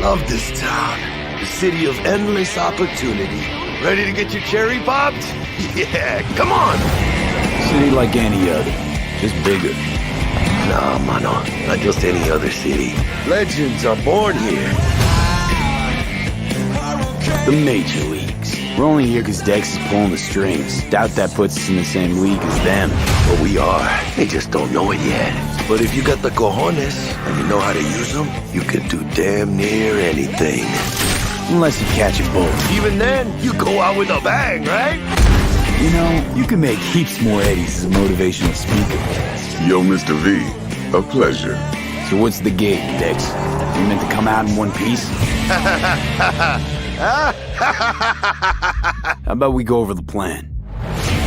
love this town. The city of endless opportunity. Ready to get your cherry popped? Yeah, come on! City like any other, just bigger. Nah, mano, not just any other city. Legends are born here. The major leagues. We're only here because Dex is pulling the strings. Doubt that puts us in the same league as them. But we are. They just don't know it yet. But if you got the cojones and you know how to use them, you can do damn near anything. Unless you catch a bullet. Even then, you go out with a bang, right? You know, you can make heaps more eddies as a motivational speaker. Yo, Mr. V, a pleasure. So what's the gig, Dex? You meant to come out in one piece? How about we go over the plan?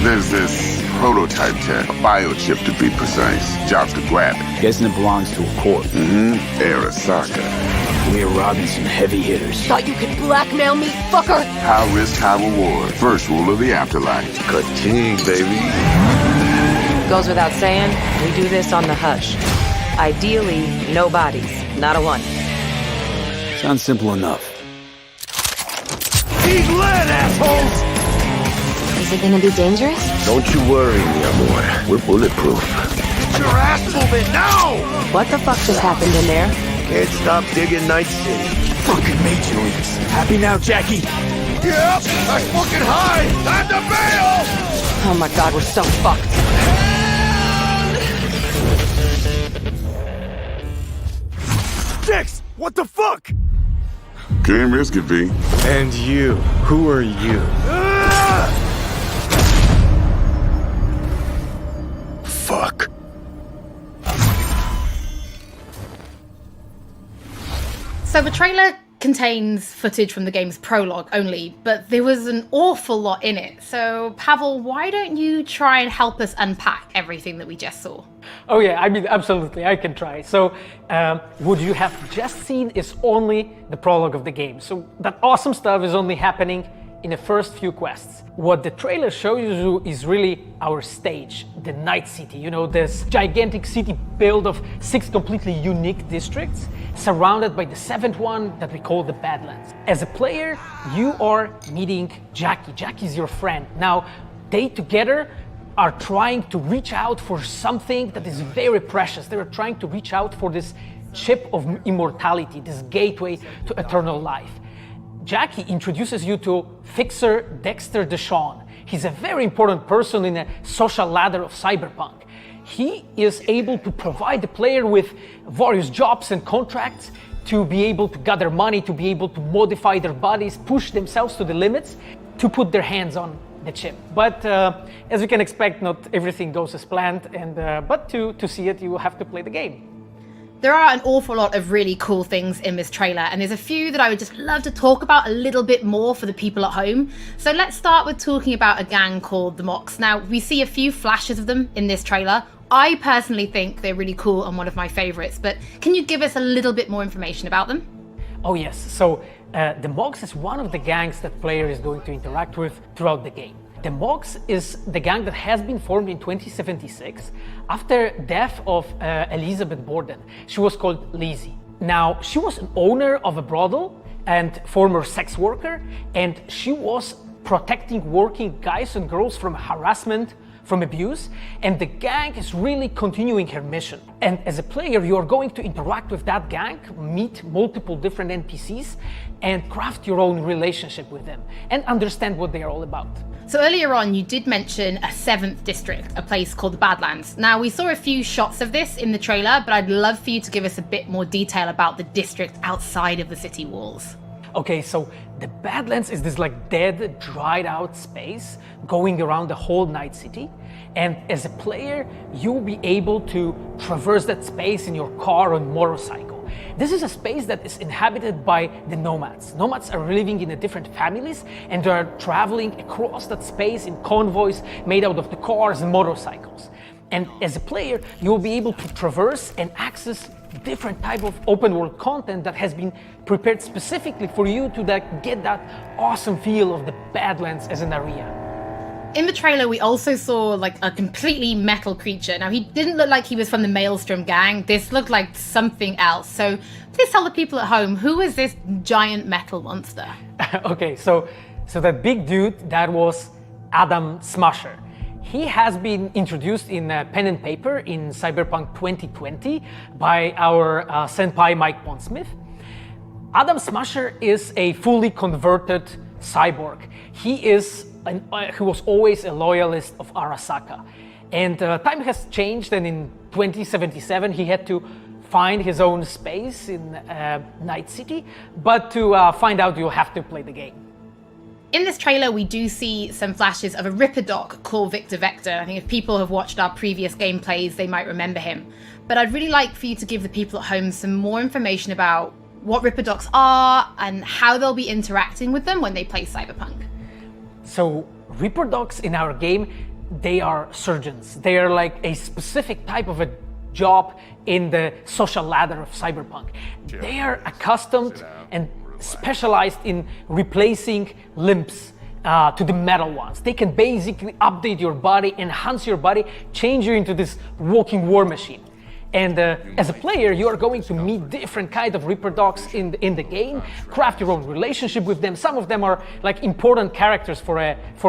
There's this prototype tech, a biochip to be precise. Job's to grab it. Guessing it belongs to a corp. Arasaka. We're robbing some heavy hitters. Thought you could blackmail me, fucker? High risk, high reward. First rule of the afterlife. Ka-ching, baby. Goes without saying, we do this on the hush. Ideally, no bodies, not a one. Sounds simple enough. He's lit, assholes! Is it gonna be dangerous? Don't you worry, mi amor. We're bulletproof. Get your ass moving now! What the fuck just happened in there? Can't stop digging Night City. Fucking major leagues. Happy now, Jackie? Yep, I'm fucking high! Time to bail! Oh my god, we're so fucked. Dex, what the fuck? Can't risk it, V. And you, who are you? Fuck. So the trailer contains footage from the game's prologue only, but there was an awful lot in it. So Pavel, why don't you try and help us unpack everything that we just saw? Oh yeah, I mean, absolutely, I can try. So what you have just seen is only the prologue of the game. So that awesome stuff is only happening in the first few quests. What the trailer shows you is really our stage, the Night City. You know, this gigantic city built of 6 completely unique districts, surrounded by the 7th one that we call the Badlands. As a player, you are meeting Jackie. Jackie's your friend. Now, they together are trying to reach out for something that is very precious. They are trying to reach out for this chip of immortality, this gateway to eternal life. Jackie introduces you to Fixer Dexter Deshawn. He's a very important person in the social ladder of cyberpunk. He is able to provide the player with various jobs and contracts to be able to gather money, to be able to modify their bodies, push themselves to the limits, to put their hands on the chip. But as you can expect, not everything goes as planned, and but to see it, you have to play the game. There are an awful lot of really cool things in this trailer, and there's a few that I would just love to talk about a little bit more for the people at home. So let's start with talking about a gang called the Mocks. Now, we see a few flashes of them in this trailer. I personally think they're really cool and one of my favorites, but can you give us a little bit more information about them? Oh yes, so the Mocks is one of the gangs that player is going to interact with throughout the game. The Mocks is the gang that has been formed in 2076 after death of Elizabeth Borden. She was called Lizzie. Now, she was an owner of a brothel and former sex worker, and she was protecting working guys and girls from harassment, from abuse, and the gang is really continuing her mission. And as a player, you are going to interact with that gang, meet multiple different NPCs, and craft your own relationship with them, and understand what they are all about. So earlier on, you did mention a 7th district, a place called the Badlands. Now, we saw a few shots of this in the trailer, but I'd love for you to give us a bit more detail about the district outside of the city walls. Okay, so the Badlands is this like dead, dried out space going around the whole Night City. And as a player, you'll be able to traverse that space in your car or motorcycle. This is a space that is inhabited by the nomads. Nomads are living in different families, and they are traveling across that space in convoys made out of the cars and motorcycles. And as a player, you'll be able to traverse and access different type of open world content that has been prepared specifically for you to get that awesome feel of the Badlands as an area. In the trailer, we also saw like a completely metal creature. Now, he didn't look like he was from the Maelstrom gang. This looked like something else. So please tell the people at home, who is this giant metal monster? Okay, so that big dude, that was Adam Smasher. He has been introduced in pen and paper in Cyberpunk 2020 by our senpai Mike Pondsmith. Adam Smasher is a fully converted cyborg. He was always a loyalist of Arasaka. And time has changed, and in 2077 he had to find his own space in Night City. But to find out, you'll have to play the game. In this trailer, we do see some flashes of a Ripper Doc called Victor Vector. I think if people have watched our previous gameplays, they might remember him. But I'd really like for you to give the people at home some more information about what Ripper Docs are and how they'll be interacting with them when they play Cyberpunk. So Ripper Docs in our game, they are surgeons. They are like a specific type of a job in the social ladder of Cyberpunk. They are accustomed and specialized in replacing limbs to the metal ones. They can basically update your body, enhance your body, change you into this walking war machine. And as a player, you are going to meet different kind of Ripper Docs in the game, craft your own relationship with them. Some of them are like important characters for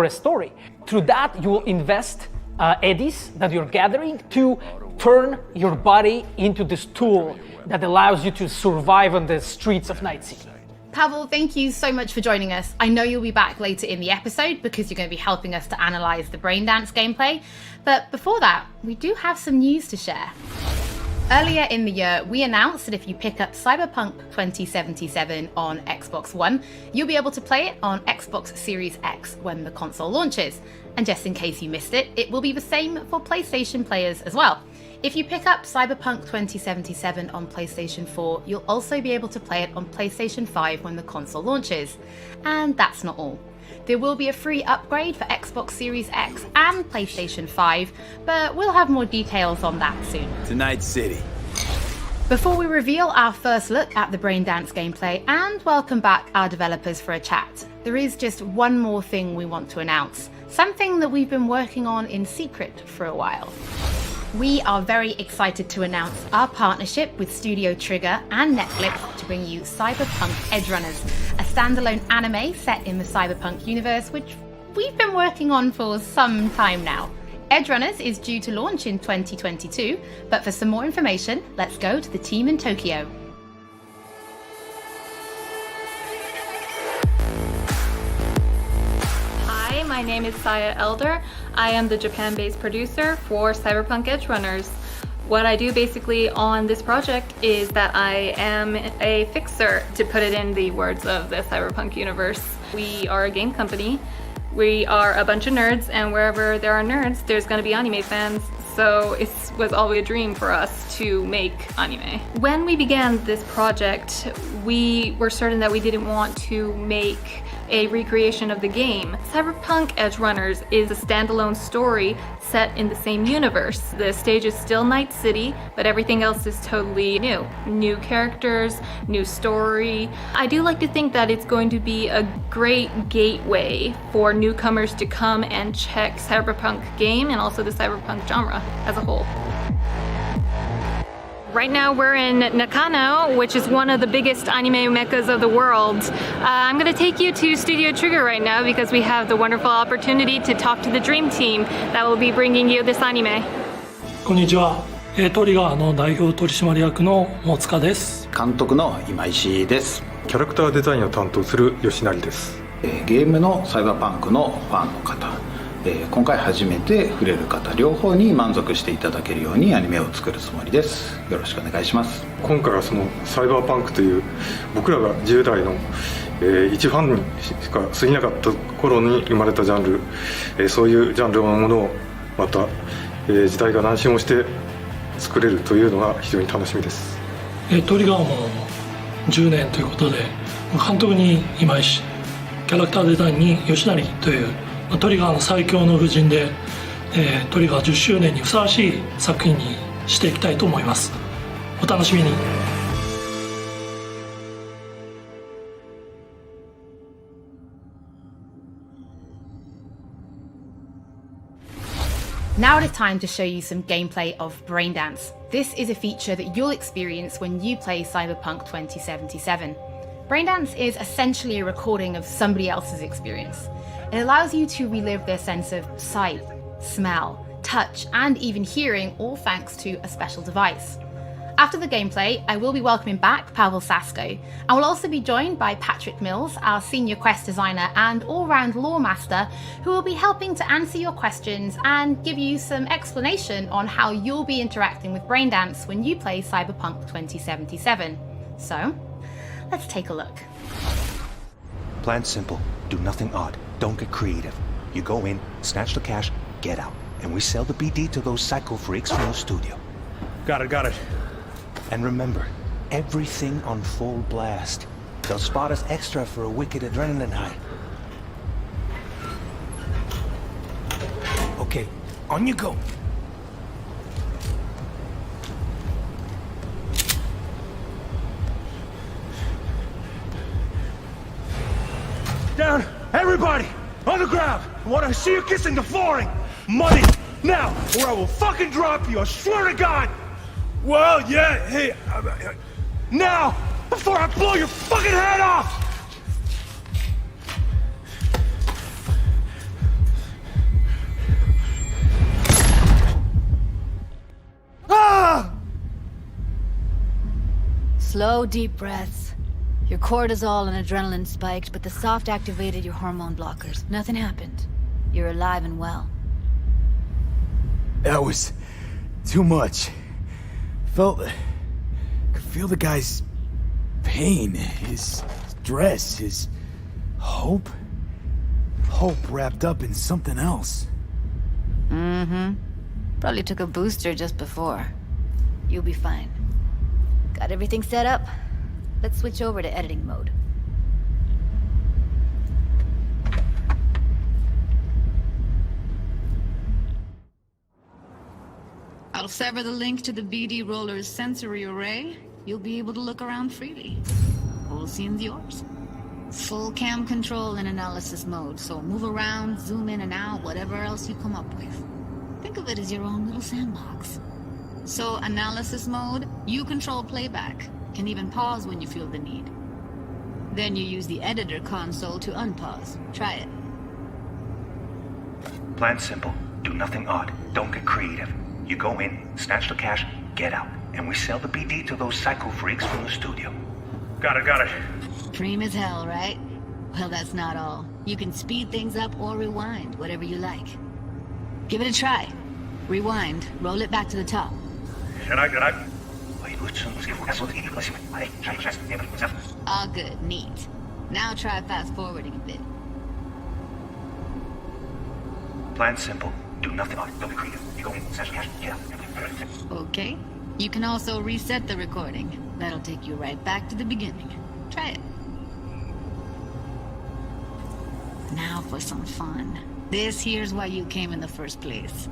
a story. Through that, you will invest eddies that you're gathering to turn your body into this tool that allows you to survive on the streets of Night City. Pavel, thank you so much for joining us. I know you'll be back later in the episode because you're going to be helping us to analyze the Braindance gameplay. But before that, we do have some news to share. Earlier in the year, we announced that if you pick up Cyberpunk 2077 on Xbox One, you'll be able to play it on Xbox Series X when the console launches. And just in case you missed it, it will be the same for PlayStation players as well. If you pick up Cyberpunk 2077 on PlayStation 4, you'll also be able to play it on PlayStation 5 when the console launches. And that's not all. There will be a free upgrade for Xbox Series X and PlayStation 5, but we'll have more details on that soon. To Night City. Before we reveal our first look at the Braindance gameplay and welcome back our developers for a chat, there is just one more thing we want to announce. Something that we've been working on in secret for a while. We are very excited to announce our partnership with Studio Trigger and Netflix to bring you Cyberpunk Edgerunners, a standalone anime set in the Cyberpunk universe, which we've been working on for some time now. Edgerunners is due to launch in 2022, but for some more information, let's go to the team in Tokyo. Hi, my name is Saya Elder. I am the Japan-based producer for Cyberpunk Edgerunners. What I do basically on this project is that I am a fixer, to put it in the words of the Cyberpunk universe. We are a game company. We are a bunch of nerds, and wherever there are nerds, there's going to be anime fans. So it was always a dream for us to make anime. When we began this project, we were certain that we didn't want to make a recreation of the game. Cyberpunk Edgerunners is a standalone story set in the same universe. The stage is still Night City, but everything else is totally new. New characters, new story. I do like to think that it's going to be a great gateway for newcomers to come and check Cyberpunk game and also the Cyberpunk genre as a whole. Right now we're in Nakano, which is one of the biggest anime meccas of the world. I'm going to take you to Studio Trigger right now because we have the wonderful opportunity to talk to the dream team that will be bringing you this anime. こんにちは。トリガーの代表取締役の大塚です。監督の今石です。キャラクターデザインを担当する吉成です。ゲームのサイバーパンクのファンの方、今回初めて触れる方両方に満足していただけるようにアニメを作るつもりです。よろしくお願いします。今回はそのサイバーパンクという僕らが10代の、一ファンにしか過ぎなかった頃に生まれたジャンル、そういうジャンルのものをまた、時代が何周もして作れるというのが非常に楽しみです。トリガーも10年ということで、監督に今石、キャラクターデザインに吉成というトリガーの最強の布陣で、トリガー10周年にふさわしい作品にしていきたいと思います。お楽しみに。Now it is time to show you some gameplay of Braindance. This is a feature that you'll experience when you play Cyberpunk 2077. Braindance is essentially a recording of somebody else's experience. It allows you to relive their sense of sight, smell, touch, and even hearing, all thanks to a special device. After the gameplay, I will be welcoming back Pavel Sasko, and will also be joined by Patrick Mills, our senior quest designer and all-round lore master, who will be helping to answer your questions and give you some explanation on how you'll be interacting with Braindance when you play Cyberpunk 2077. So, let's take a look. Plan simple. Do nothing odd. Don't get creative. You go in, snatch the cash, get out. And we sell the BD to those psycho freaks from the studio. Got it. And remember, everything on full blast. They'll spot us extra for a wicked adrenaline high. Okay, on you go. Down! Everybody! On the ground! I want to see you kissing the flooring! Money! Now! Or I will fucking drop you, I swear to God! Well, yeah, hey... now! Before I blow your fucking head off! Ah! Slow, deep breaths. Your cortisol and adrenaline spiked, but the soft activated your hormone blockers. Nothing happened. You're alive and well. That was too much. Could feel the guy's pain, his stress, his hope. Hope wrapped up in something else. Mm-hmm. Probably took a booster just before. You'll be fine. Got everything set up? Let's switch over to editing mode. I'll sever the link to the BD Roller's sensory array. You'll be able to look around freely. Whole scene's yours. Full cam control in analysis mode, so move around, zoom in and out, whatever else you come up with. Think of it as your own little sandbox. So, analysis mode, you control playback. Can even pause when you feel the need. Then you use the editor console to unpause. Try it. Plan simple. Do nothing odd. Don't get creative. You go in, snatch the cash, get out. And we sell the BD to those psycho freaks from the studio. Got it. Cream as hell, right? Well, that's not all. You can speed things up or rewind, whatever you like. Give it a try. Rewind, roll it back to the top. Can I? All good, neat. Now try fast forwarding a bit. Plan simple. Do nothing odd. Don't be creative. You go in, snatch the cash, get out. Okay. You can also reset the recording. That'll take you right back to the beginning. Try it. Now for some fun. This here's why you came in the first place.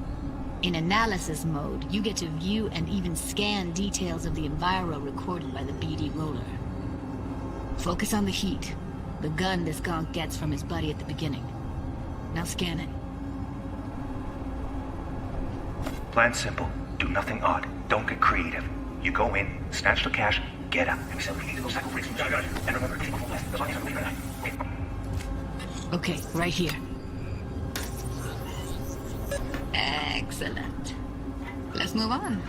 In analysis mode, you get to view and even scan details of the enviro recorded by the BD Roller. Focus on the heat, the gun this gonk gets from his buddy at the beginning. Now scan it. Plan simple. Do nothing odd. Don't get creative. You go in, snatch the cash, get out. And we sell the BD to those psycho freaks from the studio. And remember, take full left. There's only something right now. Okay, right here. Excellent. Let's move on.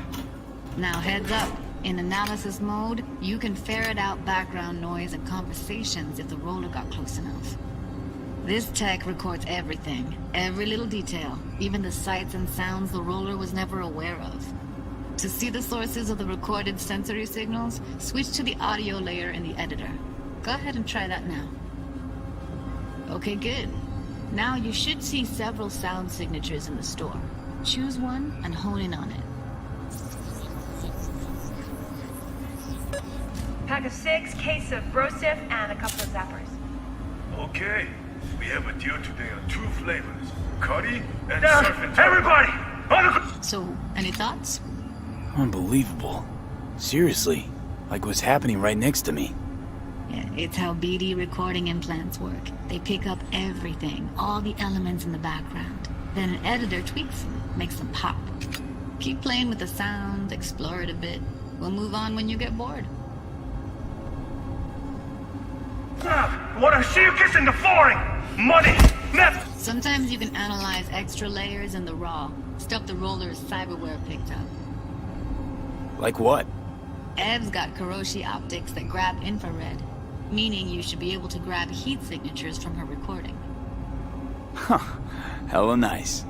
Now heads up. In analysis mode, you can ferret out background noise and conversations if the roller got close enough. This tech records everything, every little detail, even the sights and sounds the roller was never aware of. To see the sources of the recorded sensory signals, switch to the audio layer in the editor. Go ahead and try that now. Okay, good. Now you should see several sound signatures in the store. Choose one and hone in on it. Pack of 6, case of Brosif, and a couple of zappers. Okay, we have a deal today on 2 flavors. Curry and Down! surf and Everybody! So, any thoughts? Unbelievable. Seriously, like what's happening right next to me. Yeah, it's how BD recording implants work. They pick up everything, all the elements in the background. Then an editor tweaks them. Makes them pop. Keep playing with the sound, explore it a bit. We'll move on when you get bored. I want to see you kissing the flooring! Money! Now! Sometimes you can analyze extra layers in the raw. Stuff the roller's cyberware picked up. Like what? Ev's got Kiroshi optics that grab infrared, meaning you should be able to grab heat signatures from her recording. Huh. Hella nice.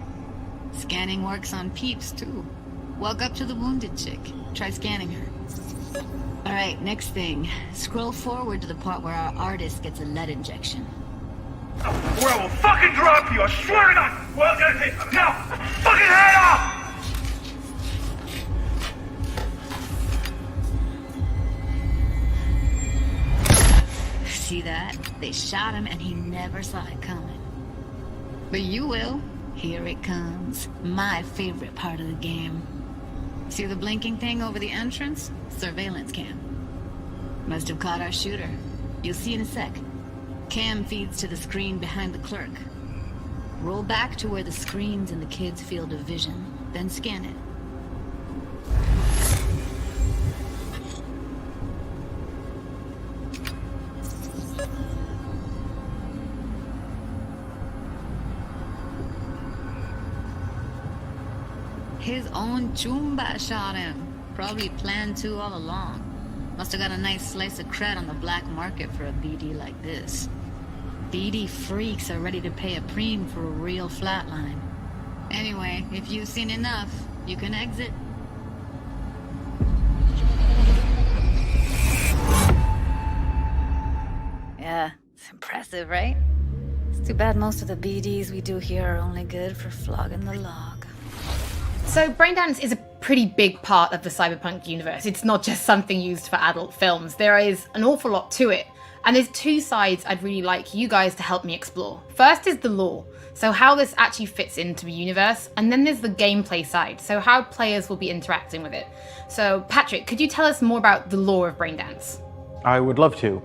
Scanning works on peeps, too. Walk up to the wounded chick. Try scanning her. Alright, next thing. Scroll forward to the part where our artist gets a lead injection. Where I will fucking drop you, I swear to God! Well, hey, now! Fucking head off! See that? They shot him and he never saw it coming. But you will. Here it comes. My favorite part of the game. See the blinking thing over the entrance? Surveillance cam. Must have caught our shooter. You'll see in a sec. Cam feeds to the screen behind the clerk. Roll back to where the screen's in the kid's field of vision, then scan it. His own Chumba shot him. Probably planned to all along. Must have got a nice slice of cred on the black market for a BD like this. BD freaks are ready to pay a preem for a real flatline. Anyway, if you've seen enough, you can exit. Yeah, it's impressive, right? It's too bad most of the BDs we do here are only good for flogging the log. So Braindance is a pretty big part of the cyberpunk universe. It's not just something used for adult films. There is an awful lot to it. And there's two sides I'd really like you guys to help me explore. First is the lore, so how this actually fits into the universe, and then there's the gameplay side, so how players will be interacting with it. So Patrick, could you tell us more about the lore of Braindance? I would love to.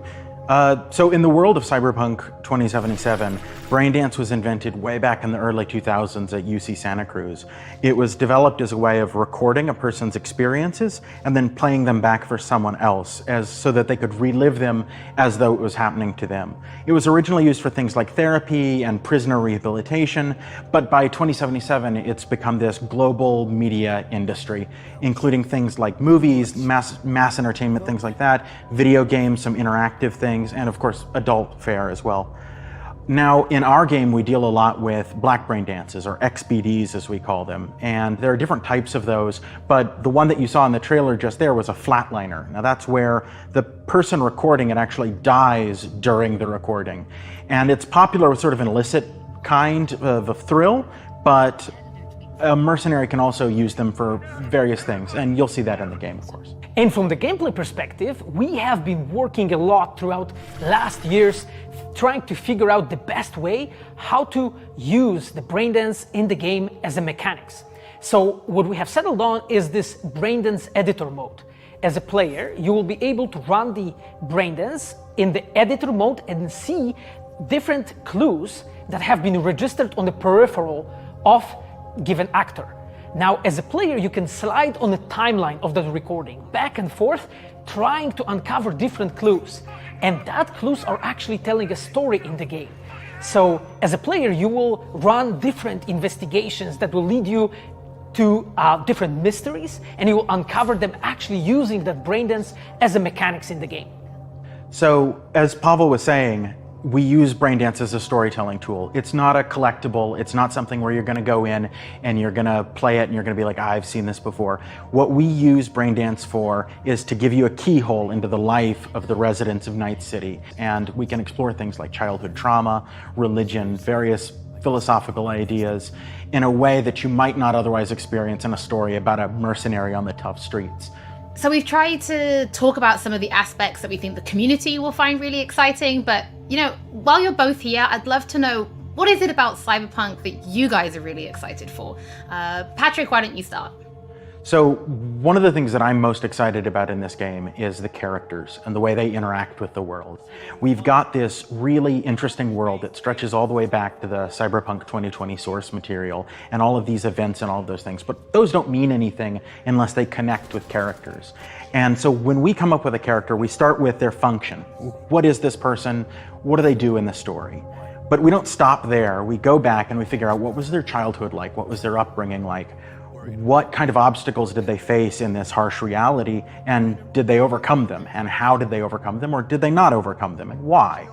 So in the world of Cyberpunk 2077, Braindance was invented way back in the early 2000s at UC Santa Cruz. It was developed as a way of recording a person's experiences and then playing them back for someone else so that they could relive them as though it was happening to them. It was originally used for things like therapy and prisoner rehabilitation, but by 2077 it's become this global media industry, including things like movies, mass entertainment, things like that, video games, some interactive things, and of course adult fare as well. Now in our game we deal a lot with black brain dances, or XBDs as we call them, and there are different types of those, but the one that you saw in the trailer just there was a flatliner. Now that's where the person recording it actually dies during the recording, and it's popular with sort of an illicit kind of a thrill, but a mercenary can also use them for various things, and you'll see that in the game, of course. And from the gameplay perspective, we have been working a lot throughout last years trying to figure out the best way how to use the Braindance in the game as a mechanics. So what we have settled on is this Braindance editor mode. As a player, you will be able to run the Braindance in the editor mode and see different clues that have been registered on the peripheral of given actor. Now, as a player, you can slide on the timeline of that recording, back and forth, trying to uncover different clues. And that clues are actually telling a story in the game. So, as a player, you will run different investigations that will lead you to different mysteries, and you will uncover them actually using that Braindance as a mechanics in the game. So, as Pavel was saying, we use Braindance as a storytelling tool. It's not a collectible. It's not something where you're going to go in and you're going to play it and you're going to be like, I've seen this before. What we use Braindance for is to give you a keyhole into the life of the residents of Night City. And we can explore things like childhood trauma, religion, various philosophical ideas in a way that you might not otherwise experience in a story about a mercenary on the tough streets. So we've tried to talk about some of the aspects that we think the community will find really exciting, but you know, while you're both here, I'd love to know, what is it about Cyberpunk that you guys are really excited for? Patrick, why don't you start? So one of the things that I'm most excited about in this game is the characters and the way they interact with the world. We've got this really interesting world that stretches all the way back to the Cyberpunk 2020 source material and all of these events and all of those things, but those don't mean anything unless they connect with characters. And so when we come up with a character, we start with their function. What is this person? What do they do in the story? But we don't stop there. We go back and we figure out what was their childhood like? What was their upbringing like? What kind of obstacles did they face in this harsh reality, and did they overcome them? And how did they overcome them, or did they not overcome them, and why?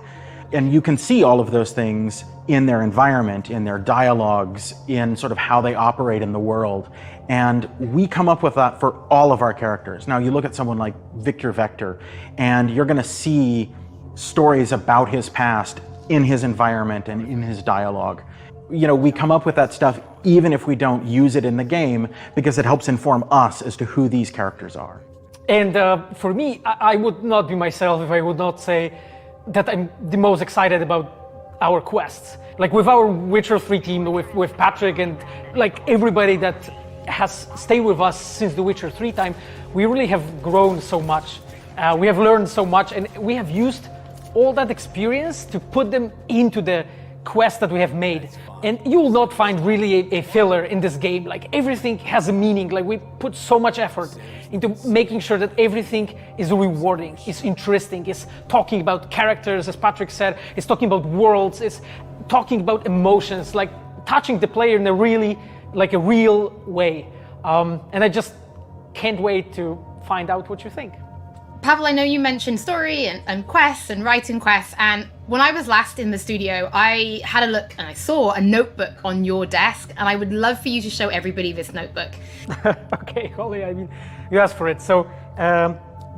And you can see all of those things in their environment, in their dialogues, in sort of how they operate in the world. And we come up with that for all of our characters. Now you look at someone like Victor Vector, and you're gonna see stories about his past in his environment and in his dialogue. You know, we come up with that stuff even if we don't use it in the game, because it helps inform us as to who these characters are. And for me, I would not be myself if I would not say that I'm the most excited about our quests. Like with our Witcher 3 team, with Patrick and like everybody that has stayed with us since the Witcher 3 time, we really have grown so much. We have learned so much, and we have used all that experience to put them into the quest that we have made. And you will not find really a filler in this game. Like everything has a meaning. Like we put so much effort into making sure that everything is rewarding, is interesting, is talking about characters, as Patrick said, is talking about worlds, is talking about emotions, like touching the player in a really, like a real way. And I just can't wait to find out what you think. Pavel, I know you mentioned story and quests and writing quests, and when I was last in the studio, I had a look and I saw a notebook on your desk, and I would love for you to show everybody this notebook. Okay, Holly, I mean, you asked for it. So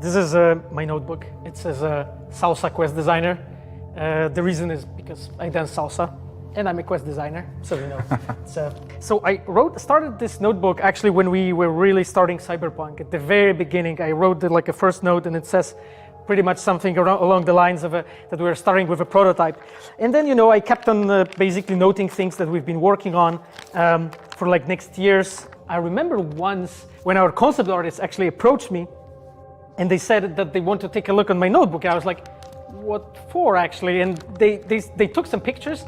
this is my notebook. It says Salsa Quest Designer. The reason is because I dance salsa, and I'm a quest designer, so you know. So I started this notebook actually when we were really starting Cyberpunk. At the very beginning, I wrote like a first note, and it says pretty much something along the lines of that we were starting with a prototype. And then, you know, I kept on basically noting things that we've been working on for like next years. I remember once when our concept artists actually approached me, and they said that they want to take a look on my notebook. And I was like, what for actually? And they took some pictures.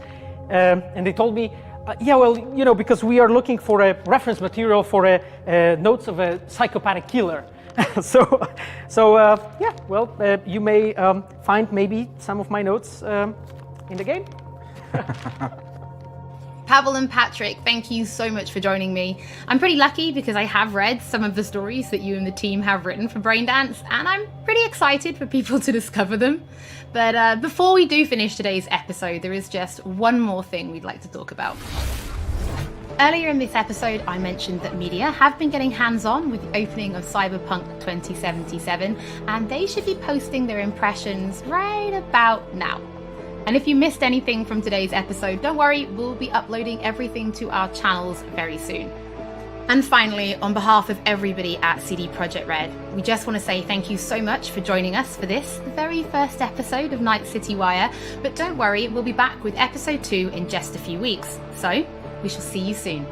And they told me, yeah, well, you know, because we are looking for a reference material for notes of a psychopathic killer. Yeah, well, you may find maybe some of my notes in the game. Pavel and Patrick, thank you so much for joining me. I'm pretty lucky because I have read some of the stories that you and the team have written for Braindance, and I'm pretty excited for people to discover them. But before we do finish today's episode, there is just one more thing we'd like to talk about. Earlier in this episode, I mentioned that media have been getting hands-on with the opening of Cyberpunk 2077, and they should be posting their impressions right about now. And if you missed anything from today's episode, don't worry, we'll be uploading everything to our channels very soon. And finally, on behalf of everybody at CD Projekt Red, we just want to say thank you so much for joining us for this, the very first episode of Night City Wire. But don't worry, we'll be back with episode 2 in just a few weeks. So, we shall see you soon.